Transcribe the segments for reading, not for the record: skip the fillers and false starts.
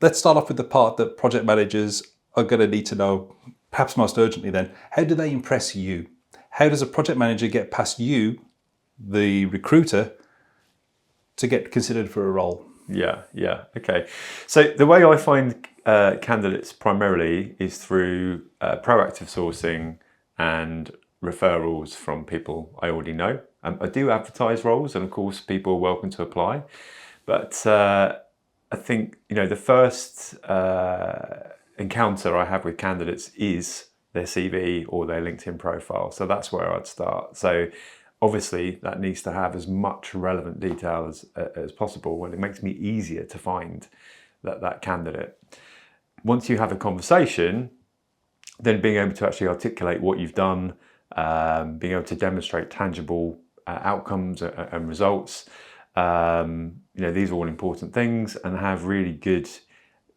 let's start off with the part that project managers are going to need to know, perhaps most urgently then. How do they impress you? How does a project manager get past you, the recruiter, to get considered for a role? Yeah. Okay. So the way I find candidates primarily is through proactive sourcing and referrals from people I already know. I do advertise roles, and of course people are welcome to apply. But I think, the first encounter I have with candidates is their CV or their LinkedIn profile. So that's where I'd start. So obviously that needs to have as much relevant detail as possible, and it makes me easier to find that candidate. Once you have a conversation, then being able to actually articulate what you've done, being able to demonstrate tangible outcomes and results. These are all important things, and have really good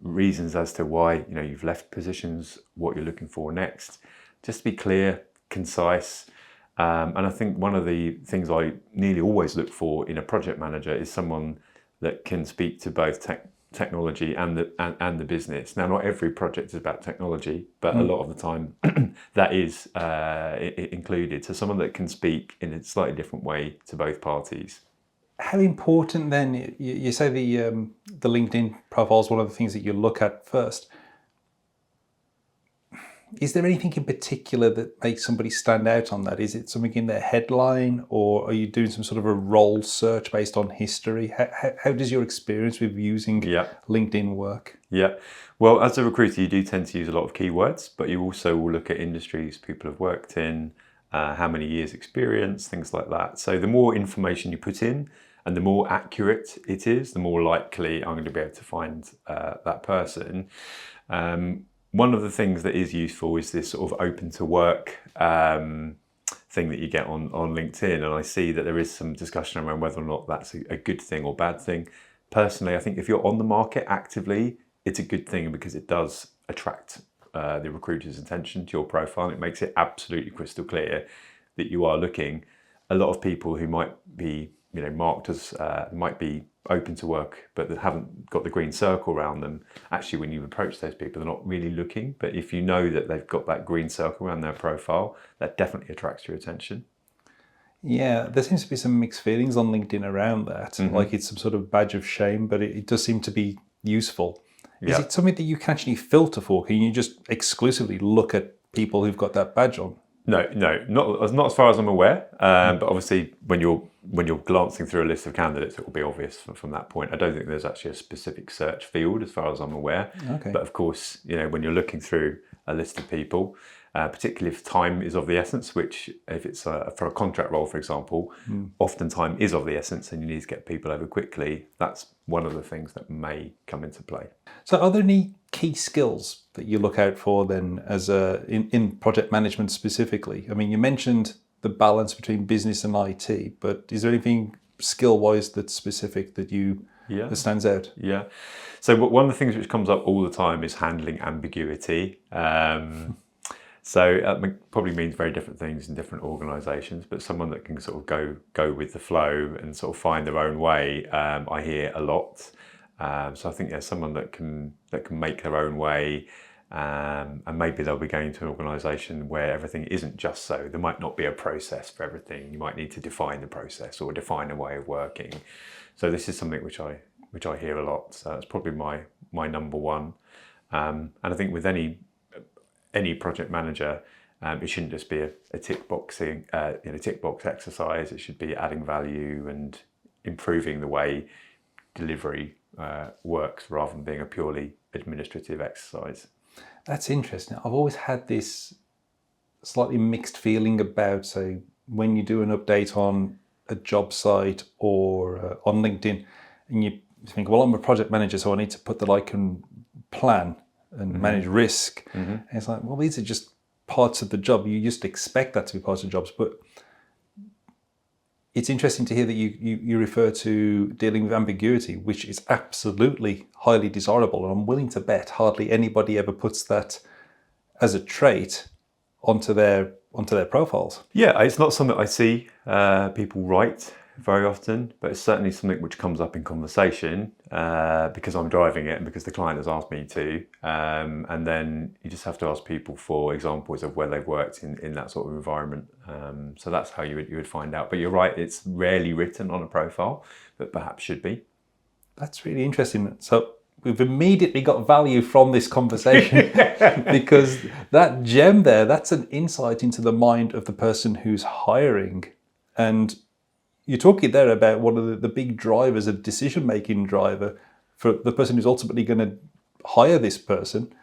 reasons as to why you've left positions, what you're looking for next. Just be clear, concise. And I think one of the things I nearly always look for in a project manager is someone that can speak to both technology and the business. Now, not every project is about technology, but a lot of the time that is included. So someone that can speak in a slightly different way to both parties. How important then, you say the LinkedIn profile is one of the things that you look at first. Is there anything in particular that makes somebody stand out on that? Is it something in their headline, or are you doing some sort of a role search based on history? How does your experience with using LinkedIn work? Yeah, well, as a recruiter, you do tend to use a lot of keywords, but you also will look at industries people have worked in, how many years experience, things like that. So the more information you put in and the more accurate it is, the more likely I'm going to be able to find that person. One of the things that is useful is this sort of open to work thing that you get on LinkedIn. And I see that there is some discussion around whether or not that's a good thing or bad thing. Personally, I think if you're on the market actively, it's a good thing because it does attract the recruiter's attention to your profile. It makes it absolutely crystal clear that you are looking. A lot of people who might be marked as might be open to work, but that haven't got the green circle around them. Actually, when you approach those people, they're not really looking. But if you know that they've got that green circle around their profile, that definitely attracts your attention. Yeah, there seems to be some mixed feelings on LinkedIn around that. Like it's some sort of badge of shame, but it does seem to be useful. Is it something that you can actually filter for? Can you just exclusively look at people who've got that badge on? No, not as far as I'm aware. But obviously, when you're glancing through a list of candidates, it will be obvious from that point. I don't think there's actually a specific search field, as far as I'm aware. Okay. But of course, when you're looking through a list of people, particularly if time is of the essence, which if it's for a contract role, for example, often time is of the essence, and you need to get people over quickly. That's one of the things that may come into play. So, are there any key skills that you look out for then, as in project management specifically? I mean, you mentioned the balance between business and IT, but is there anything skill-wise that's specific that that stands out? Yeah. So one of the things which comes up all the time is handling ambiguity. So that probably means very different things in different organisations, but someone that can sort of go with the flow and sort of find their own way, I hear a lot. So I think there's someone that can make their own way, and maybe they'll be going to an organisation where everything isn't just so. There might not be a process for everything. You might need to define the process or define a way of working. So this is something which I hear a lot. So that's probably my number one. And I think with any project manager, it shouldn't just be a tick box exercise. It should be adding value and improving the way delivery works, rather than being a purely administrative exercise. That's interesting. I've always had this slightly mixed feeling about, say, when you do an update on a job site or on LinkedIn, and you think, well, I'm a project manager, so I need to put that I can plan and manage risk. And it's like, well, these are just parts of the job. You just expect that to be parts of jobs. But it's interesting to hear that you refer to dealing with ambiguity, which is absolutely highly desirable. And I'm willing to bet hardly anybody ever puts that as a trait onto their profiles. Yeah, it's not something I see people write very often, but it's certainly something which comes up in conversation because I'm driving it and because the client has asked me to. And then you just have to ask people for examples of where they've worked in that sort of environment. So that's how you would find out. But you're right, it's rarely written on a profile, but perhaps should be. That's really interesting. So we've immediately got value from this conversation because that gem there, that's an insight into the mind of the person who's hiring. And you're talking there about one of the big drivers, a decision-making driver for the person who's ultimately going to hire this person.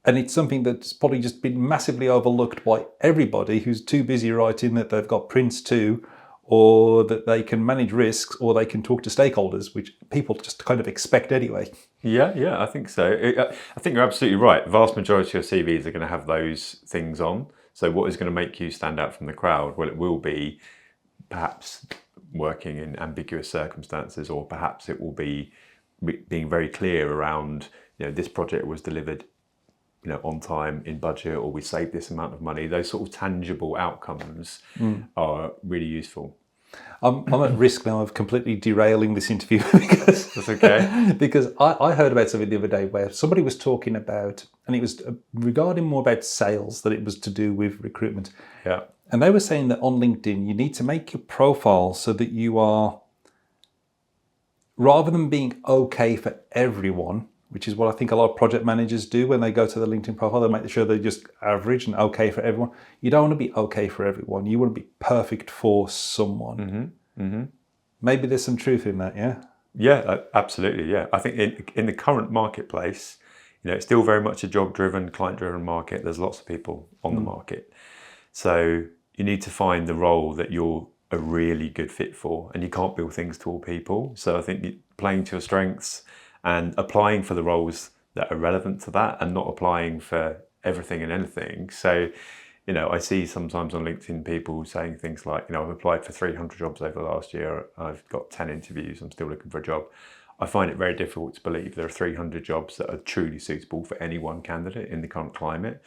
And it's something that's probably just been massively overlooked by everybody who's too busy writing that they've got Prince 2, or that they can manage risks, or they can talk to stakeholders, which people just kind of expect anyway. Yeah, I think so. I think you're absolutely right. The vast majority of CVs are going to have those things on. So what is going to make you stand out from the crowd? Well, it will be perhaps working in ambiguous circumstances, or perhaps it will be being very clear around, this project was delivered, on time, in budget, or we saved this amount of money. Those sort of tangible outcomes are really useful. I'm at risk now of completely derailing this interview because That's okay. because I heard about something the other day where somebody was talking about, and it was regarding more about sales than it was to do with recruitment. Yeah. And they were saying that on LinkedIn, you need to make your profile so that you are, rather than being okay for everyone, which is what I think a lot of project managers do when they go to the LinkedIn profile, they make sure they're just average and okay for everyone. You don't want to be okay for everyone. You want to be perfect for someone. Maybe there's some truth in that, yeah? Yeah, absolutely. Yeah, I think in the current marketplace, it's still very much a job-driven, client-driven market. There's lots of people on the market. So you need to find the role that you're a really good fit for, and you can't build things to all people. So I think playing to your strengths and applying for the roles that are relevant to that, and not applying for everything and anything. So, I see sometimes on LinkedIn people saying things like, I've applied for 300 jobs over the last year. I've got 10 interviews. I'm still looking for a job. I find it very difficult to believe there are 300 jobs that are truly suitable for any one candidate in the current climate.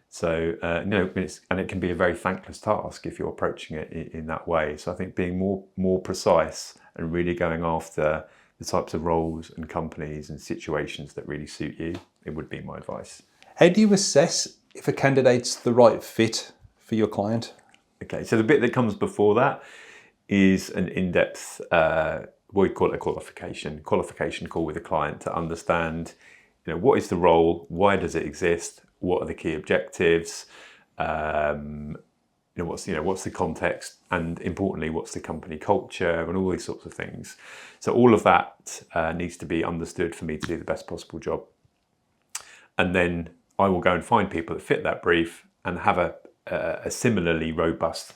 So, and it can be a very thankless task if you're approaching it in that way. So I think being more precise and really going after the types of roles and companies and situations that really suit you, it would be my advice. How do you assess if a candidate's the right fit for your client? Okay, so the bit that comes before that is an in-depth, we call it a qualification call with a client to understand, what is the role, why does it exist, what are the key objectives, what's the context, and importantly, what's the company culture, and all these sorts of things. So all of that needs to be understood for me to do the best possible job. And then I will go and find people that fit that brief and have a similarly robust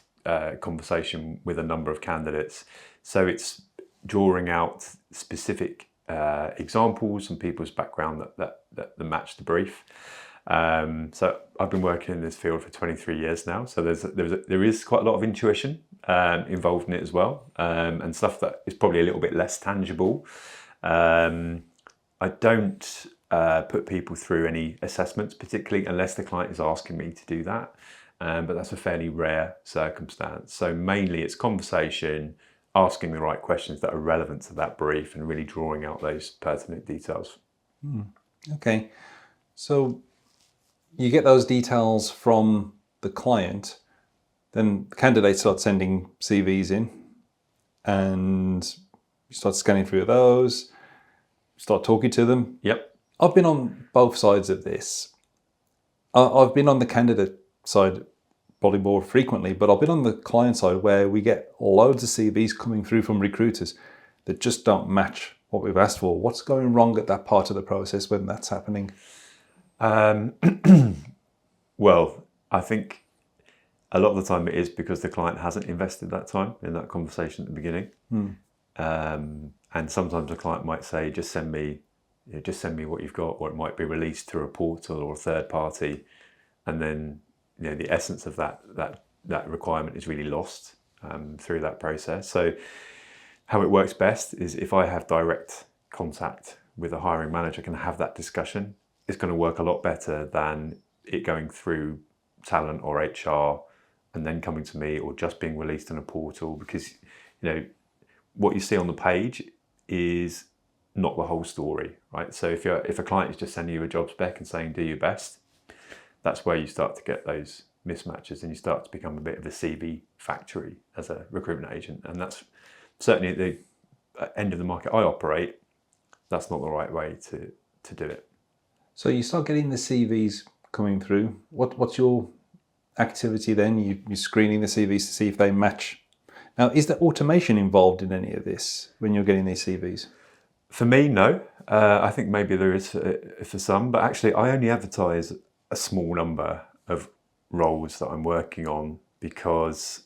conversation with a number of candidates. So it's drawing out specific examples and people's background that match the brief. So I've been working in this field for 23 years now. So there is quite a lot of intuition involved in it as well, and stuff that is probably a little bit less tangible. I don't put people through any assessments, particularly unless the client is asking me to do that. But that's a fairly rare circumstance. So mainly it's conversation, asking the right questions that are relevant to that brief, and really drawing out those pertinent details. Okay, so you get those details from the client, then the candidates start sending CVs in, and you start scanning through those, start talking to them. Yep. I've been on both sides of this. I've been on the candidate side probably more frequently, but I've been on the client side where we get loads of CVs coming through from recruiters that just don't match what we've asked for. What's going wrong at that part of the process when that's happening? Well, I think a lot of the time it is because the client hasn't invested that time in that conversation at the beginning. And sometimes the client might say, just send me what you've got, or it might be released through a portal or a third party. And then, the essence of that requirement is really lost through that process. So how it works best is if I have direct contact with a hiring manager, can have that discussion. It's going to work a lot better than it going through talent or HR and then coming to me, or just being released in a portal, because what you see on the page is not the whole story, right? So if a client is just sending you a job spec and saying do your best, that's where you start to get those mismatches, and you start to become a bit of a CV factory as a recruitment agent. And that's certainly at the end of the market I operate. That's not the right way to do it. So you start getting the CVs coming through. What's your activity then? You're screening the CVs to see if they match. Now, is there automation involved in any of this when you're getting these CVs? For me, no. I think maybe there is for some, but actually I only advertise a small number of roles that I'm working on because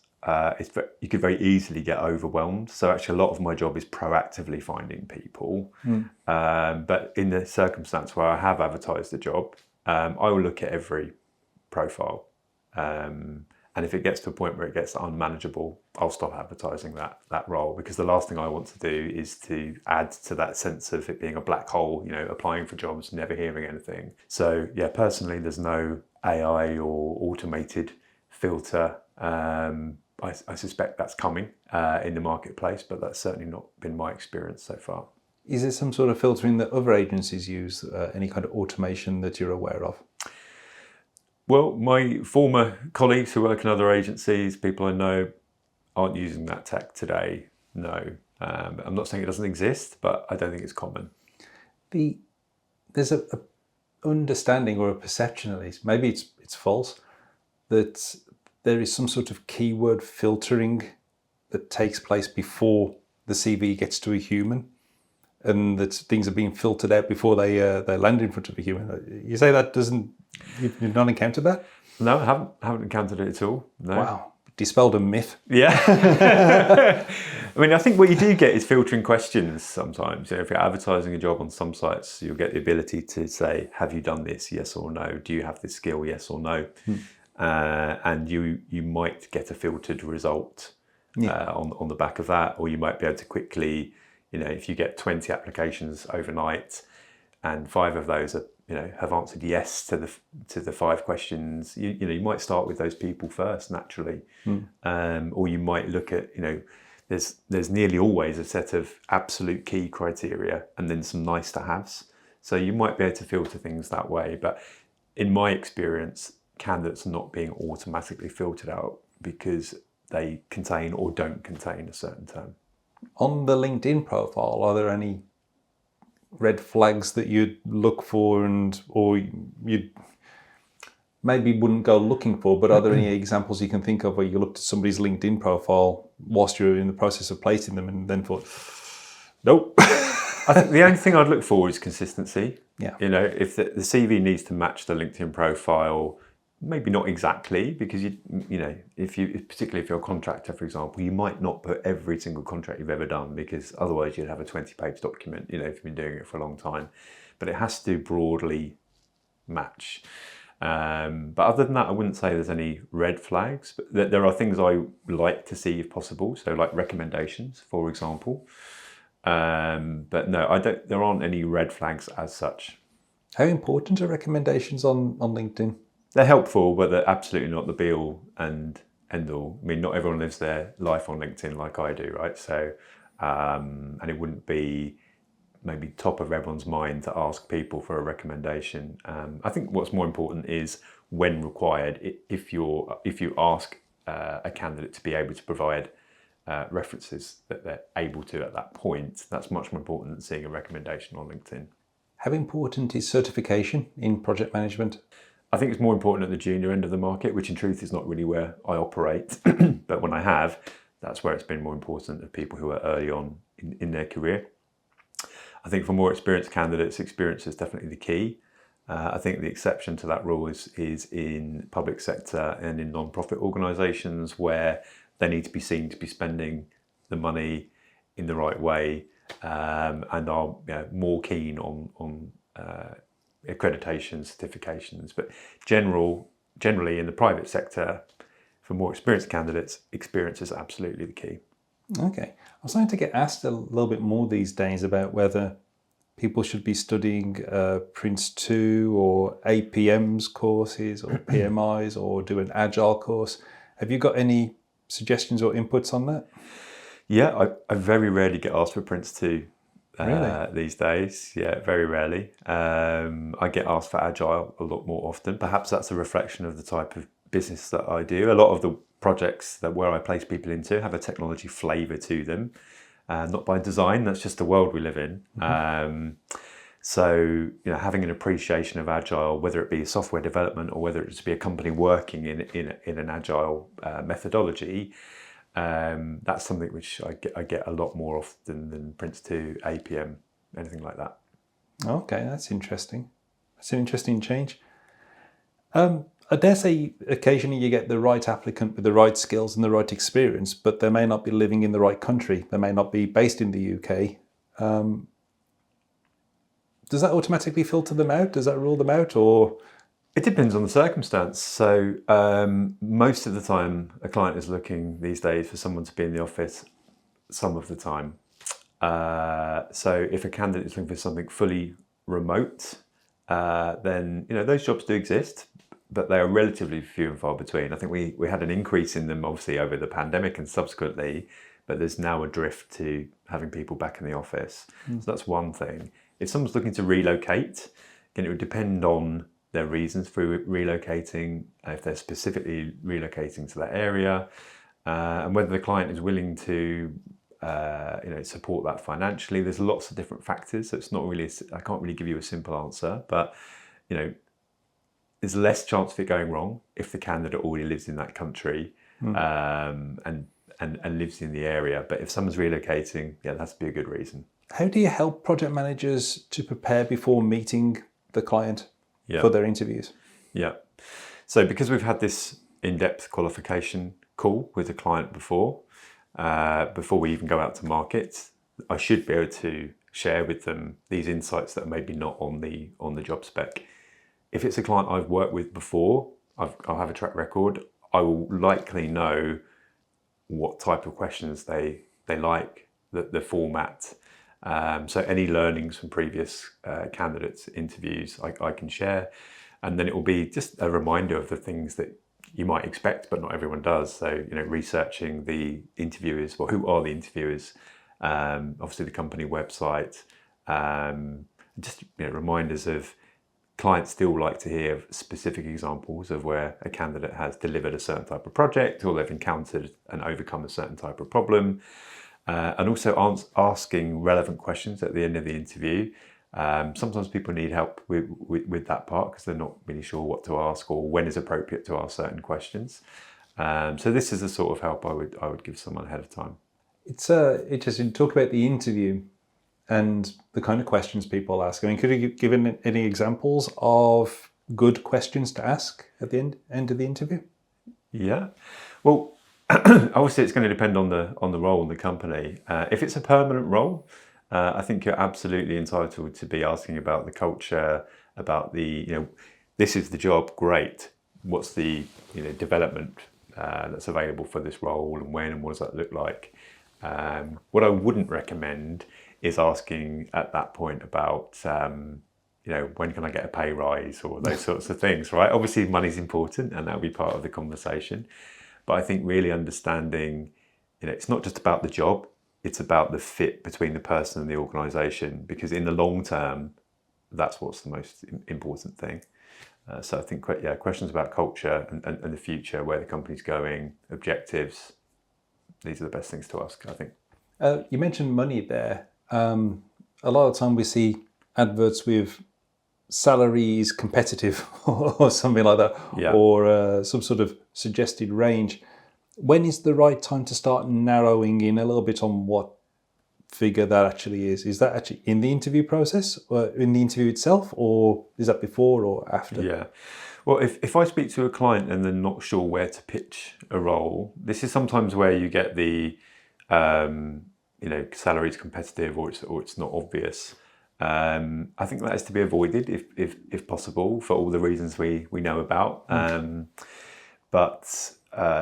you could very easily get overwhelmed. So actually a lot of my job is proactively finding people. But in the circumstance where I have advertised a job, I will look at every profile. And if it gets to a point where it gets unmanageable, I'll stop advertising that role, because the last thing I want to do is to add to that sense of it being a black hole, applying for jobs, never hearing anything. So yeah, personally, there's no AI or automated filter. I suspect that's coming in the marketplace, but that's certainly not been my experience so far. Is there some sort of filtering that other agencies use, any kind of automation that you're aware of? Well, my former colleagues who work in other agencies, people I know, aren't using that tech today, no. I'm not saying it doesn't exist, but I don't think it's common. There's a understanding, or a perception at least, maybe it's false, that there is some sort of keyword filtering that takes place before the CV gets to a human, and that things are being filtered out before they land in front of a human. You say that you've not encountered that? No, I haven't encountered it at all. No. Wow. Dispelled a myth. Yeah. I mean, I think what you do get is filtering questions sometimes. If you're advertising a job on some sites, you'll get the ability to say, have you done this? Yes or no. Do you have this skill? Yes or no. And you might get a filtered result on the back of that, or you might be able to quickly, if you get 20 applications overnight and 5 of those are, have answered yes to the 5 questions, you might start with those people first naturally. Or you might look at, there's nearly always a set of absolute key criteria and then some nice to haves. So you might be able to filter things that way. But in my experience, candidates are not being automatically filtered out because they contain or don't contain a certain term. On the LinkedIn profile, are there any red flags that you'd look for or you maybe wouldn't go looking for, but are there any examples you can think of where you looked at somebody's LinkedIn profile whilst you're in the process of placing them and then thought, nope? I think the only thing I'd look for is consistency. Yeah. If the CV needs to match the LinkedIn profile, maybe not exactly, because particularly if you're a contractor, for example, you might not put every single contract you've ever done, because otherwise you'd have a 20-page document, if you've been doing it for a long time. But it has to broadly match. But other than that, I wouldn't say there's any red flags. But there are things I like to see if possible. So like recommendations, for example. But no, there aren't any red flags as such. How important are recommendations on LinkedIn? They're helpful, but they're absolutely not the be-all and end-all. I mean, not everyone lives their life on LinkedIn like I do, right? So, and it wouldn't be maybe top of everyone's mind to ask people for a recommendation. I think what's more important is, when required, if you ask a candidate to be able to provide references that they're able to at that point, that's much more important than seeing a recommendation on LinkedIn. How important is certification in project management? I think it's more important at the junior end of the market, which in truth is not really where I operate. But when I have, that's where it's been more important of people who are early on in their career. I think for more experienced candidates, experience is definitely the key. I think the exception to that rule is in public sector and in non-profit organisations, where they need to be seen to be spending the money in the right way, and are more keen on accreditation, certifications. But generally in the private sector, for more experienced candidates, experience is absolutely the key. Okay. I'm starting to get asked a little bit more these days about whether people should be studying Prince 2 or APM's courses or PMI's, or do an Agile course. Have you got any suggestions or inputs on that? Yeah, I very rarely get asked for Prince 2 Really? these days. Yeah, very rarely. I get asked for Agile a lot more often. Perhaps that's a reflection of the type of business that I do. A lot of the projects that where I place people into have a technology flavour to them. Not by design, that's just the world we live in. So, having an appreciation of Agile, whether it be software development or whether it just be a company working in an Agile methodology, that's something which I get a lot more often than Prince 2, APM, anything like that. Okay, that's interesting. That's an interesting change. I dare say occasionally you get the right applicant with the right skills and the right experience, but they may not be living in the right country. They may not be based in the UK. Does that automatically filter them out? Does that rule them out? Or It depends on the circumstance. So most of the time, a client is looking these days for someone to be in the office some of the time. So if a candidate is looking for something fully remote, then those jobs do exist, but they are relatively few and far between. I think we had an increase in them obviously over the pandemic and subsequently, but there's now a drift to having people back in the office. So that's one thing. If someone's looking to relocate, again, it would depend on their reasons for relocating, if they're specifically relocating to that area, and whether the client is willing to support that financially. There's lots of different factors, so it's not really, I can't really give you a simple answer, but there's less chance of it going wrong if the candidate already lives in that country and lives in the area. But if someone's relocating, that has to be a good reason. how do you help project managers to prepare before meeting the client for their interviews? Yeah. So because we've had this in-depth qualification call with the client before we even go out to market, I should be able to share with them these insights that are maybe not on the job spec. If it's a client I've worked with before, I'll have a track record, I will likely know what type of questions they like, the format. So any learnings from previous candidates' interviews I can share, and then it will be just a reminder of the things that you might expect, but not everyone does. So researching the interviewers, well, who are the interviewers? Obviously, the company website. Just reminders of clients still like to hear specific examples of where a candidate has delivered a certain type of project or they've encountered and overcome a certain type of problem. And also asking relevant questions at the end of the interview. Sometimes people need help with that part because they're not really sure what to ask or when is appropriate to ask certain questions. So this is the sort of help I would give someone ahead of time. It's interesting to talk about the interview and the kind of questions people ask. I mean, could you give any examples of good questions to ask at the end of the interview? Yeah. Well, obviously it's going to depend on the role in the company. If it's a permanent role, I think you're absolutely entitled to be asking about the culture, about the, this is the job, great. What's the development that's available for this role and when and what does that look like? What I wouldn't recommend is asking at that point about, when can I get a pay rise or those sorts of things, right? Obviously money's important and that'll be part of the conversation. But I think really understanding, it's not just about the job, it's about the fit between the person and the organisation, because in the long term, that's what's the most important thing. So I think, questions about culture and the future, where the company's going, objectives, these are the best things to ask, I think. You mentioned money there. A lot of the time we see adverts with salaries competitive or something like that, or some sort of suggested range. When is the right time to start narrowing in a little bit on what figure that actually is? Is that actually in the interview process or in the interview itself, or is that before or after? Yeah. Well, if I speak to a client and they're not sure where to pitch a role, this is sometimes where you get the salary's competitive or it's not obvious. I think that is to be avoided if possible for all the reasons we know about.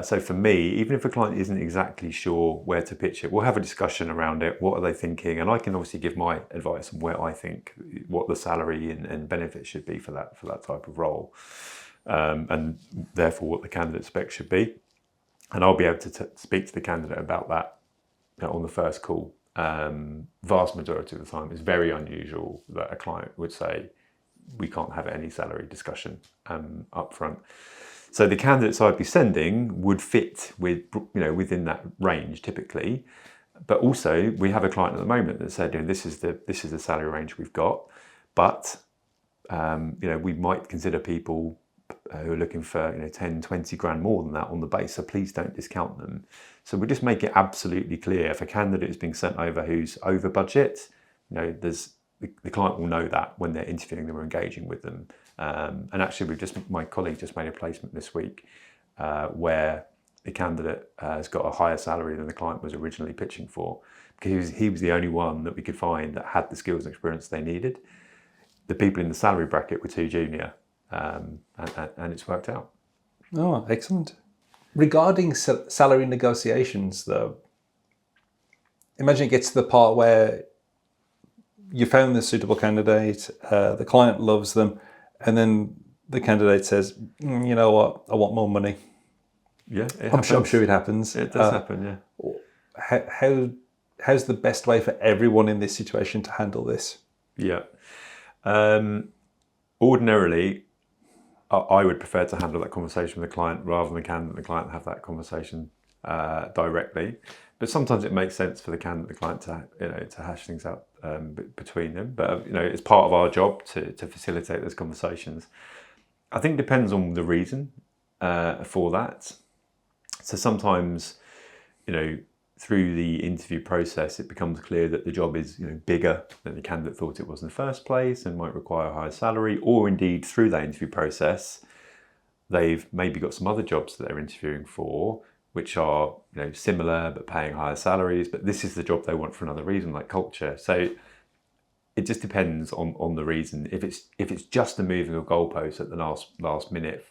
So for me, even if a client isn't exactly sure where to pitch it, we'll have a discussion around it. What are they thinking? And I can obviously give my advice on where I think what the salary and benefits should be for that type of role, and therefore what the candidate spec should be. And I'll be able to speak to the candidate about that on the first call. Vast majority of the time, it's very unusual that a client would say, we can't have any salary discussion up front. So the candidates I'd be sending would fit with, within that range typically. But also, we have a client at the moment that said, this is the salary range we've got, but we might consider people who are looking for 10, 20 grand more than that on the base. So please don't discount them. So we just make it absolutely clear if a candidate is being sent over who's over budget, the client will know that when they're interviewing them or engaging with them. And actually, my colleague just made a placement this week where the candidate has got a higher salary than the client was originally pitching for, because he was the only one that we could find that had the skills and experience they needed. The people in the salary bracket were too junior, and it's worked out. Oh, excellent. Regarding salary negotiations, though, imagine it gets to the part where you found the suitable candidate, the client loves them, and then the candidate says, you know what, I want more money. Yeah, I'm sure it happens. It does happen, yeah. How's the best way for everyone in this situation to handle this? Yeah. Ordinarily, I would prefer to handle that conversation with the client rather than the candidate and the client have that conversation directly. But sometimes it makes sense for the candidate and the client to hash things out between them. But it's part of our job to facilitate those conversations. I think it depends on the reason for that. So sometimes, through the interview process, it becomes clear that the job is bigger than the candidate thought it was in the first place and might require a higher salary, or indeed through that interview process, they've maybe got some other jobs that they're interviewing for, which are similar but paying higher salaries, but this is the job they want for another reason, like culture. So it just depends on the reason. If it's just a moving of goalposts at the last minute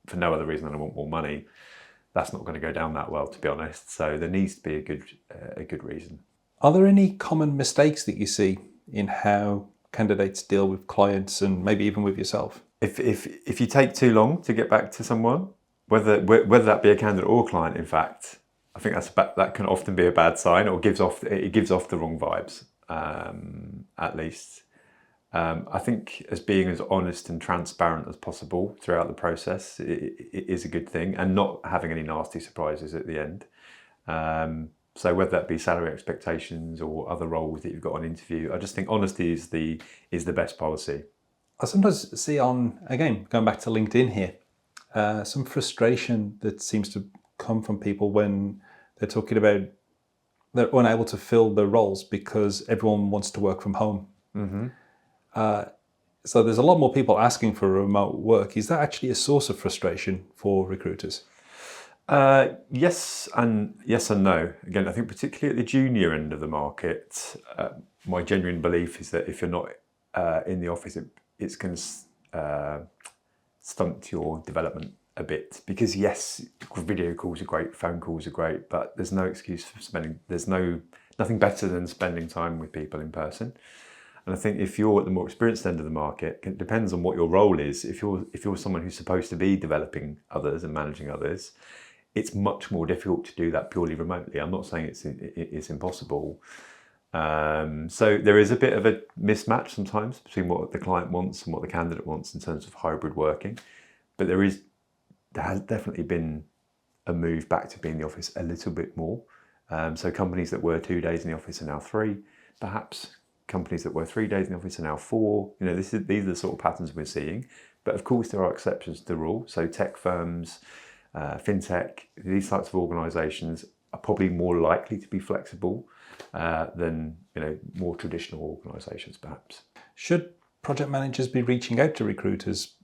for no other reason than I want more money, that's not going to go down that well, to be honest. So there needs to be a good reason. Are there any common mistakes that you see in how candidates deal with clients and maybe even with yourself? If you take too long to get back to someone, whether that be a candidate or client, in fact, I think that can often be a bad sign, or gives off the wrong vibes. At least, I think as being as honest and transparent as possible throughout the process it is a good thing, and not having any nasty surprises at the end. So whether that be salary expectations or other roles that you've got on interview, I just think honesty is the best policy. I sometimes see again, going back to LinkedIn here, some frustration that seems to come from people when they're talking about they're unable to fill their roles because everyone wants to work from home. Mm-hmm. So there's a lot more people asking for remote work. Is that actually a source of frustration for recruiters? Yes and no. Again, I think particularly at the junior end of the market, my genuine belief is that if you're not in the office, it's going to stunt your development a bit, because yes, video calls are great, phone calls are great, but there's no excuse for nothing better than spending time with people in person. And I think if you're at the more experienced end of the market, it depends on what your role is. If you're someone who's supposed to be developing others and managing others, it's much more difficult to do that purely remotely. I'm not saying it's impossible. So there is a bit of a mismatch sometimes between what the client wants and what the candidate wants in terms of hybrid working. But there has definitely been a move back to being in the office a little bit more. So companies that were 2 days in the office are now 3, perhaps. Companies that were 3 days in the office are now 4. These are the sort of patterns we're seeing. But of course, there are exceptions to the rule. So tech firms, fintech, these types of organisations are probably more likely to be flexible than more traditional organisations, perhaps. Should project managers be reaching out to recruiters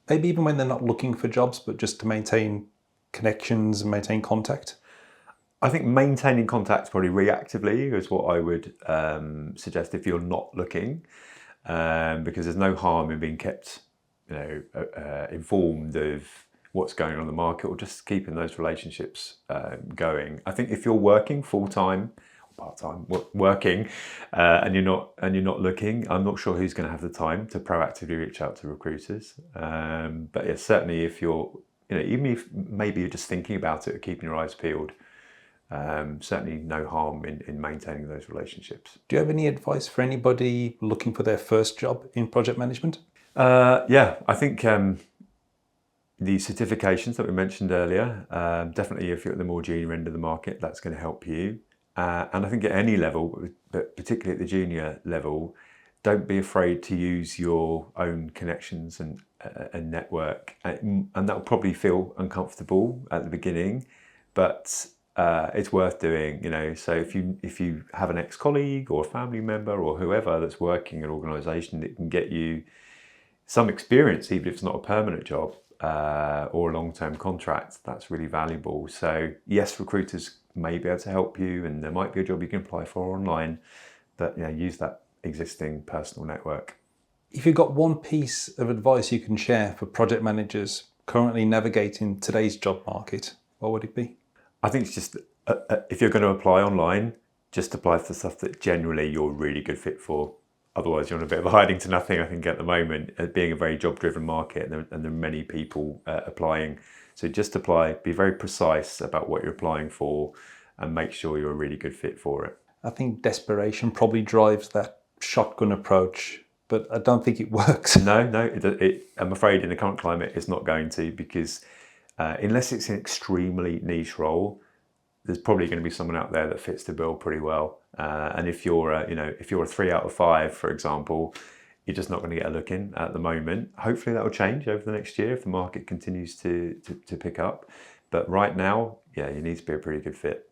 maybe even when they're not looking for jobs, but just to maintain connections and maintain contact? I think maintaining contact probably reactively is what I would suggest if you're not looking, because there's no harm in being kept, informed of what's going on in the market, or just keeping those relationships going. I think if you're working full-time, part-time, working, and you're not looking, I'm not sure who's going to have the time to proactively reach out to recruiters. But yeah, certainly if you're, even if maybe you're just thinking about it or keeping your eyes peeled, certainly no harm in maintaining those relationships. Do you have any advice for anybody looking for their first job in project management? Yeah, I think the certifications that we mentioned earlier, definitely if you're at the more junior end of the market, that's going to help you. And I think at any level, but particularly at the junior level, don't be afraid to use your own connections and network. And that will probably feel uncomfortable at the beginning, but it's worth doing, you know. So if you have an ex-colleague or a family member or whoever that's working in an organisation that can get you some experience, even if it's not a permanent job or a long-term contract, that's really valuable. So yes, recruiters may be able to help you, and there might be a job you can apply for online, but use that existing personal network. If you've got one piece of advice you can share for project managers currently navigating today's job market, what would it be? I think it's just, if you're going to apply online, just apply for stuff that generally you're a really good fit for. Otherwise, you're on a bit of a hiding to nothing, I think, at the moment, being a very job-driven market, and there are many people applying. So just apply, be very precise about what you're applying for, and make sure you're a really good fit for it. I think desperation probably drives that shotgun approach, but I don't think it works. No, I'm afraid in the current climate it's not going to, because unless it's an extremely niche role, there's probably going to be someone out there that fits the bill pretty well. And if you're a 3 out of 5, for example, you're just not going to get a look in at the moment. Hopefully that will change over the next year if the market continues to pick up. But right now, you need to be a pretty good fit.